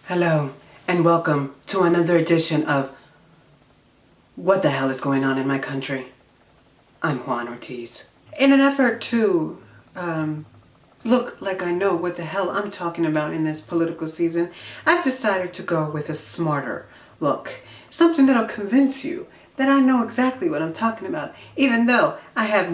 Hello, and welcome to another edition of What the Hell is Going On in My Country? I'm Juan Ortiz. In an effort to look like I know what the hell I'm talking about in this political season, I've decided to go with a smarter look. Something that'll convince you that I know exactly what I'm talking about, even though I have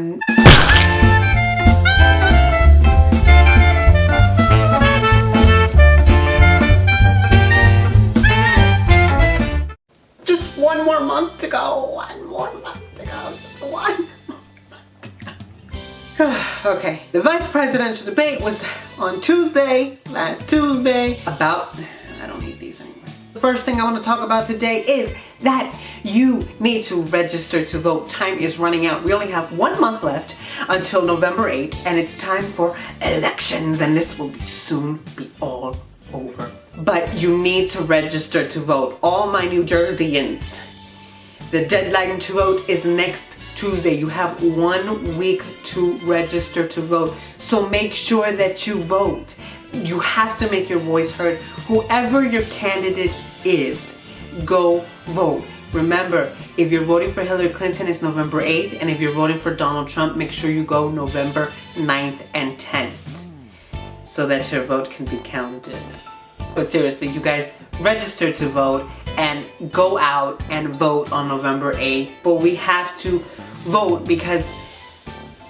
just one more month to go, just one more month to go. Okay, the vice presidential debate was on last Tuesday, about, I don't need these anymore. The first thing I want to talk about today is that you need to register to vote. Time is running out. We only have 1 month left until November 8th, and it's time for elections, and this will soon be all over. But you need to register to vote. All my New Jerseyans, the deadline to vote is next Tuesday. You have 1 week to register to vote. So make sure that you vote. You have to make your voice heard. Whoever your candidate is, go vote. Remember, if you're voting for Hillary Clinton, it's November 8th. And if you're voting for Donald Trump, make sure you go November 9th and 10th so that your vote can be counted. But seriously, you guys, register to vote and go out and vote on November 8th. But we have to vote because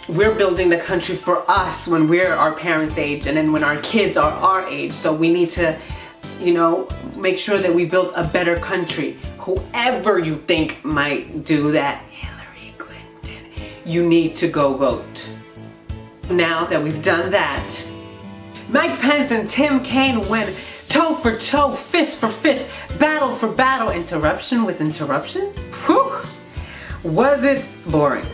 we're building the country for us when we're our parents' age and then when our kids are our age. So we need to, make sure that we build a better country. Whoever you think might do that, Hillary Clinton, you need to go vote. Now that we've done that, Mike Pence and Tim Kaine went toe for toe, fist for fist, battle for battle, interruption with interruption. Whew! Was it boring?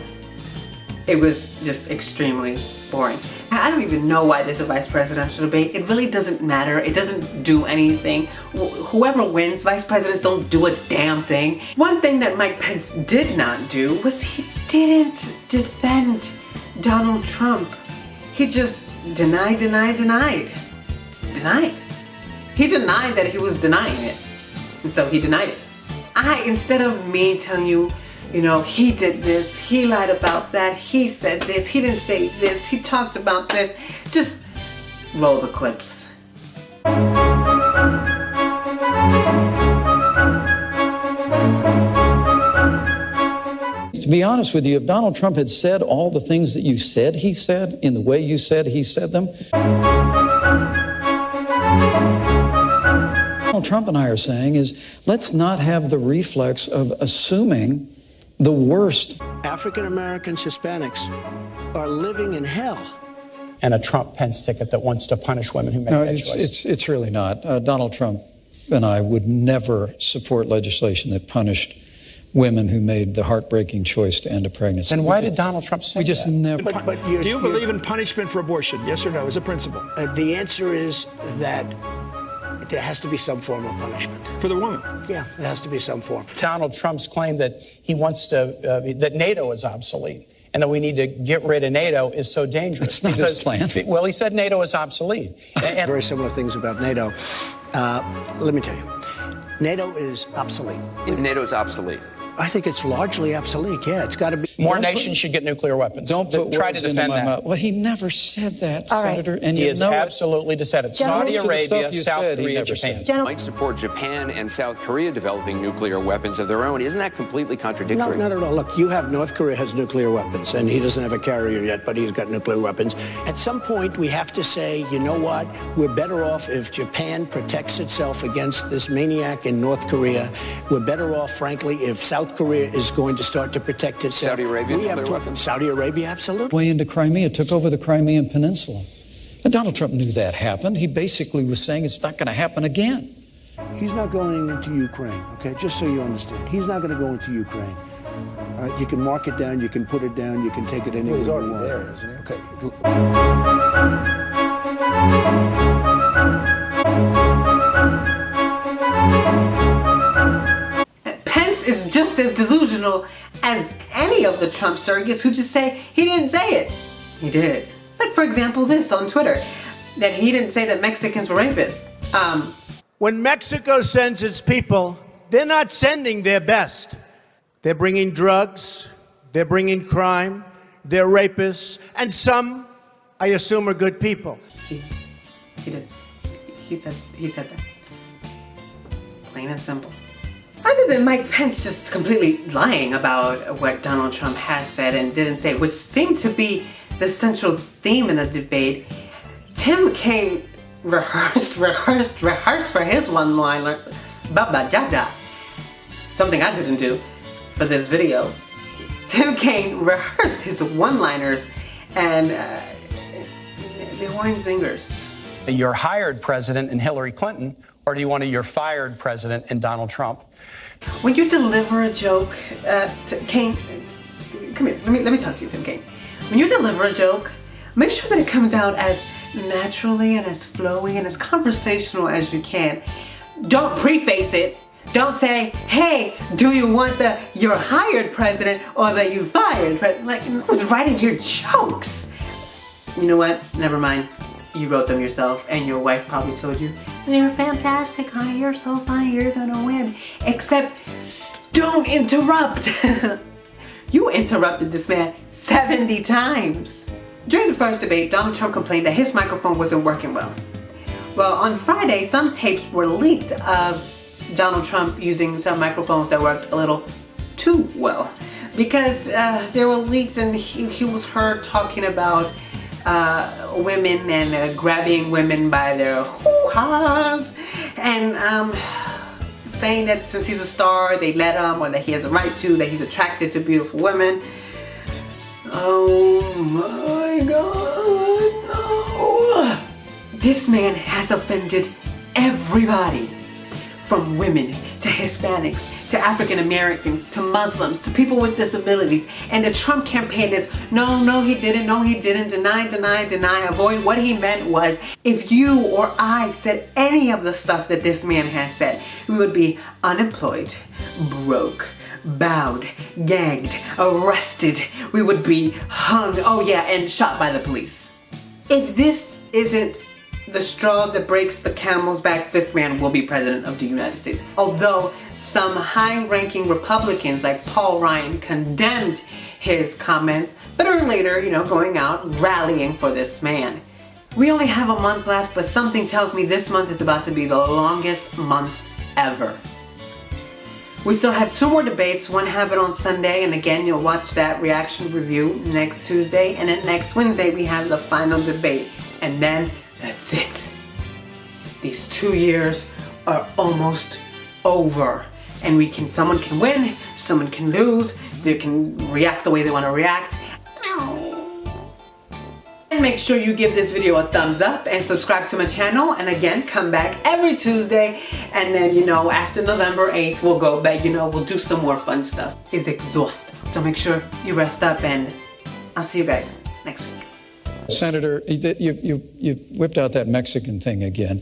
It was just extremely boring. I don't even know why there's a vice presidential debate. It really doesn't matter. It doesn't do anything. Whoever wins, vice presidents don't do a damn thing. One thing that Mike Pence did not do was he didn't defend Donald Trump. He just denied. He denied that he was denying it. And so he denied it. Instead of me telling you, he did this, he lied about that, he said this, he didn't say this, he talked about this, just roll the clips. To be honest with you, if Donald Trump had said all the things that you said he said, in the way you said he said them, Donald Trump and I are saying is, let's not have the reflex of assuming the worst. African Americans, Hispanics are living in hell. And a Trump-Pence ticket that wants to punish women who make that choice. It's really not. Donald Trump and I would never support legislation that punished women who made the heartbreaking choice to end a pregnancy. Then why did Donald Trump say that? We just never. Do you believe in punishment for abortion? Yes or no, as a principle? The answer is that there has to be some form of punishment. For the woman? Yeah, there has to be some form. Donald Trump's claim that he wants to, that NATO is obsolete and that we need to get rid of NATO is so dangerous. It's not his plan. Well, he said NATO is obsolete. And Very similar things about NATO. Let me tell you, NATO is obsolete. NATO is obsolete. I think it's largely obsolete, yeah. It's got to be. more nations should get nuclear weapons. Don't put try words to into defend my that. mouth. Well, he never said that, All right. Senator. And He you is know absolutely said it. Gentlemen, Saudi most of the Arabia, stuff you South said, he Korea, never Japan. said. Might support Japan and South Korea developing nuclear weapons of their own. Isn't that completely No, contradictory? not at all. Look, you have North Korea has nuclear weapons, and he doesn't have a carrier yet, but he's got nuclear weapons. At some point, we have to say, you know what? We're better off if Japan protects itself against this maniac in North Korea. We're better off, frankly, if South Korea is going to start to protect itself. Saudi Arabia, We have nuclear to- weapons? Saudi Arabia, absolutely. way into Crimea, took over the Crimean Peninsula. And Donald Trump knew that happened. He basically was saying it's not going to happen again. He's not going into Ukraine, okay? Just so you understand. He's not going to go into Ukraine. All right, you can mark it down, you can put it down, you can take it anywhere you want. He's already there, isn't he? Okay. Pence is just as delusional as any of the Trump surrogates who just say he didn't say it. He did. Like, for example, this on Twitter, that he didn't say that Mexicans were rapists. When Mexico sends its people, they're not sending their best. They're bringing drugs, they're bringing crime, they're rapists, and some, I assume, are good people. He did. He said that. Plain and simple. Other than Mike Pence just completely lying about what Donald Trump has said and didn't say, which seemed to be the central theme in the debate, Tim Kaine rehearsed for his one-liner, ba-ba-da-da. Something I didn't do for this video. Tim Kaine rehearsed his one-liners and they weren't zingers. Your hired president in Hillary Clinton, or do you want your fired president in Donald Trump? When you deliver a joke, Kaine, come here, let me talk to you, Tim Kaine. When you deliver a joke, make sure that it comes out as naturally and as flowy and as conversational as you can. Don't preface it. Don't say, hey, do you want the your hired president or the you fired president? Like, who's writing your jokes? You know what? Never mind. You wrote them yourself, and your wife probably told you, they're fantastic, honey, you're so funny, you're gonna win. Except, don't interrupt. You interrupted this man 70 times. During the first debate, Donald Trump complained that his microphone wasn't working well. Well, on Friday, some tapes were leaked of Donald Trump using some microphones that worked a little too well. Because there were leaks and he was heard talking about women and grabbing women by their hoo-has and saying that since he's a star, they let him, or that he has a right to, that he's attracted to beautiful women. Oh my God, no. This man has offended everybody, from women to Hispanics to African Americans to Muslims to people with disabilities. And the Trump campaign is no he didn't, deny. Avoid. What he meant was, if you or I said any of the stuff that this man has said, we would be unemployed, broke, bowed, gagged, arrested. We would be hung, oh yeah, and shot by the police. If this isn't the straw that breaks the camel's back, this man will be president of the United States. Although some high-ranking Republicans like Paul Ryan condemned his comments, but are later, going out rallying for this man. We only have a month left, but something tells me this month is about to be the longest month ever. We still have 2 more debates. One happened on Sunday, and again, you'll watch that reaction review next Tuesday, and then next Wednesday we have the final debate, and then that's it. These 2 years are almost over. And someone can win, someone can lose, they can react the way they want to react. And make sure you give this video a thumbs up and subscribe to my channel. And again, come back every Tuesday. And then, after November 8th, we'll go back, we'll do some more fun stuff. It's exhausting. So make sure you rest up, and I'll see you guys next week. Senator, you whipped out that Mexican thing again.